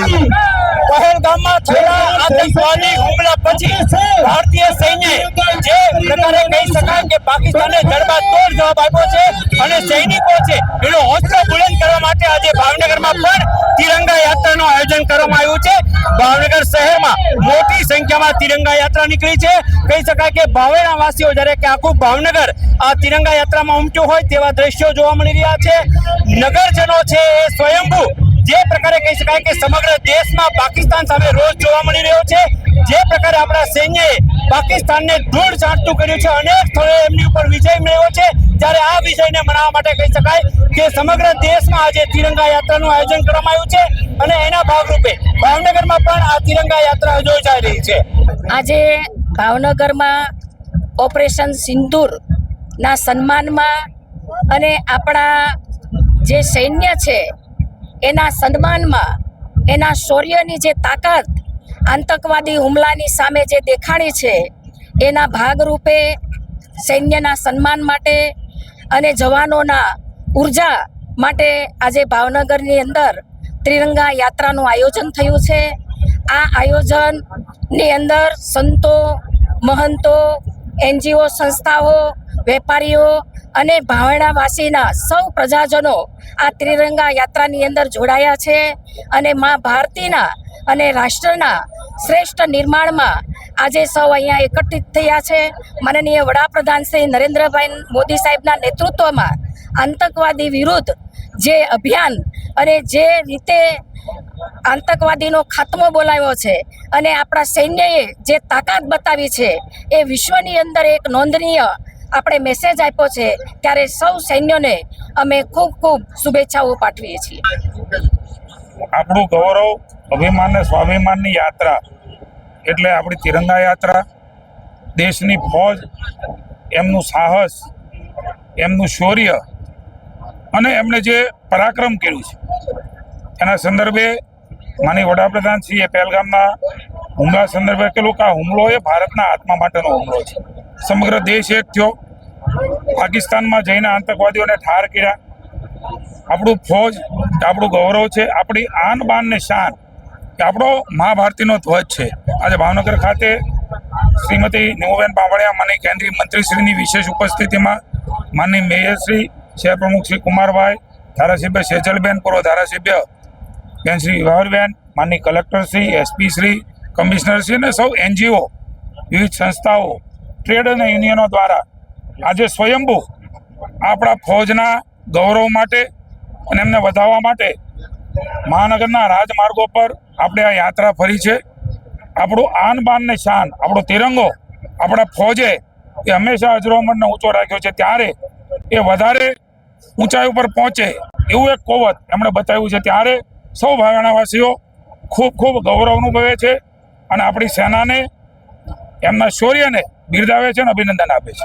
પહેલગામમાં થયેલા આતંકવાદી હુમલા પછી ભારતીય સૈન્યએ જે પ્રકારે કહી શકાય કે પાકિસ્તાને જડબાતોડ જવાબ આપ્યો છે અને સૈનિકો છે એનો હોંસલો બુલંદ કરવા માટે આજે ભાવનગરમાં પણ તિરંગા યાત્રાનું આયોજન કરવામાં આવ્યું છે। ભાવનગર શહેરમાં મોટી સંખ્યામાં તિરંગા યાત્રા નીકળી છે। કહી શકાય કે ભાવેણા વાસીઓ જ્યારે કે આખું ભાવનગર આ તિરંગા યાત્રામાં ઉમટ્યું હોય તેવા દ્રશ્યો જોવા મળી રહ્યા છે। નગરજનો છે એ સ્વયંભૂ જે પ્રકારે કહી શકાય કે સમગ્ર દેશમાં પાકિસ્તાન સામે રોષ જોવા મળી રહ્યો છે। જે પ્રકારે આપણા સૈન્યએ પાકિસ્તાનને ધૂળ ચાટતું કર્યું છે, અનેક સ્થળોએ એમની ઉપર વિજય મેળવ્યો છે, ત્યારે આ વિજયને મનાવવા માટે કહી શકાય કે સમગ્ર દેશમાં આજે તિરંગા યાત્રાનું આયોજન કરવામાં આવ્યું છે અને એના ભાગરૂપે ભાવનગરમાં પણ આ તિરંગા યાત્રા યોજાઈ રહી છે। આજે ભાવનગરમાં ઓપરેશન સિંદૂરના સન્માનમાં અને આપણા જે સૈન્ય છે એના સન્માનમાં એના શૌર્યની જે તાકાત આતંકવાદી હુમલાની સામે જે દેખાડી છે એના ભાગરૂપે સૈન્યના સન્માન માટે અને જવાનોના ઉર્જા માટે આજે ભાવનગરની અંદર ત્રિરંગા યાત્રાનું આયોજન થયું છે। આ આયોજનની અંદર સંતો, મહંતો, NGO સંસ્થાઓ, વેપારીઓ અને ભાવેણાવાસીના સૌ પ્રજાજનો આ ત્રિરંગા યાત્રાની અંદર જોડાયા છે અને મા ભારતીના અને રાષ્ટ્રના શ્રેષ્ઠ નિર્માણમાં આજે સૌ અહીંયા એકત્રિત થયા છે। માનનીય વડાપ્રધાન શ્રી નરેન્દ્રભાઈ મોદી સાહેબના નેતૃત્વમાં આતંકવાદી વિરુદ્ધ જે અભિયાન અને જે રીતે આતંકવાદીનો ખાત્મો બોલાવ્યો છે અને આપણા સૈન્યએ જે તાકાત બતાવી છે એ વિશ્વની અંદર એક નોંધનીય આપણે મેસેજ આપ્યો છે, ત્યારે સૌ સૈન્યોને અમે ખૂબ ખૂબ શુભેચ્છાઓ પાઠવીએ છીએ। આપણું ગૌરવ, અભિમાન અને સ્વાભિમાનની યાત્રા એટલે આપણી તિરંગા યાત્રા। દેશની ફૌજ, એમનું સાહસ, એમનું શૌર્ય અને એમણે જે પરાક્રમ કર્યું છે એના સંદર્ભે માનનીય વડાપ્રધાનશ્રીએ પહેલગામના હુમલા સંદર્ભે કહેલું કે આ હુમલો એ ભારતના આત્મા માટેનો હુમલો છે। સમગ્ર દેશ એક થયો, પાકિસ્તાનમાં જઈને આતંકવાદીઓને ઠાર કર્યા। આપણું ફૌજ, આપણું ગૌરવ છે, આપણી આન બાન ને શાન કે આપણો મા ભારતીનો ધ્વજ છે। આજે ભાવનગર ખાતે શ્રીમતી નીમુબેન બાંભણિયા, માનનીય કેન્દ્રીય મંત્રીશ્રીની વિશેષ ઉપસ્થિતિમાં માનનીય મેયરશ્રી, શહેર પ્રમુખ શ્રી કુમારભાઈ, ધારાસભ્ય સેજલબેન, પૂર્વ ધારાસભ્ય બેન શ્રી વિભાવરબેન, માનનીય કલેક્ટરશ્રી, SP શ્રી, કમિશનરશ્રી અને સૌ NGO, વિવિધ સંસ્થાઓ, ટ્રેડ અને યુનિયનો દ્વારા આજે સ્વયંભૂ આપણા ફૌજના ગૌરવ માટે અને એમને વધારવા માટે મહાનગરના રાજમાર્ગો પર આપણે આ યાત્રા ફરી છે। આપણું આન બાન ને શાન, આપણો તિરંગો આપણા ફૌજે એ હંમેશા અજરોમરને ઊંચો રાખ્યો છે, ત્યારે એ વધારે ઊંચાઈ ઉપર પહોંચે એવું એક કોવત એમણે બતાવ્યું છે। ત્યારે સૌ ભાવેણાવાસીઓ ખૂબ ખૂબ ગૌરવ અનુભવે છે અને આપણી સેનાને, એમના શૌર્યને બિરદાવે છે અને અભિનંદન આપે છે।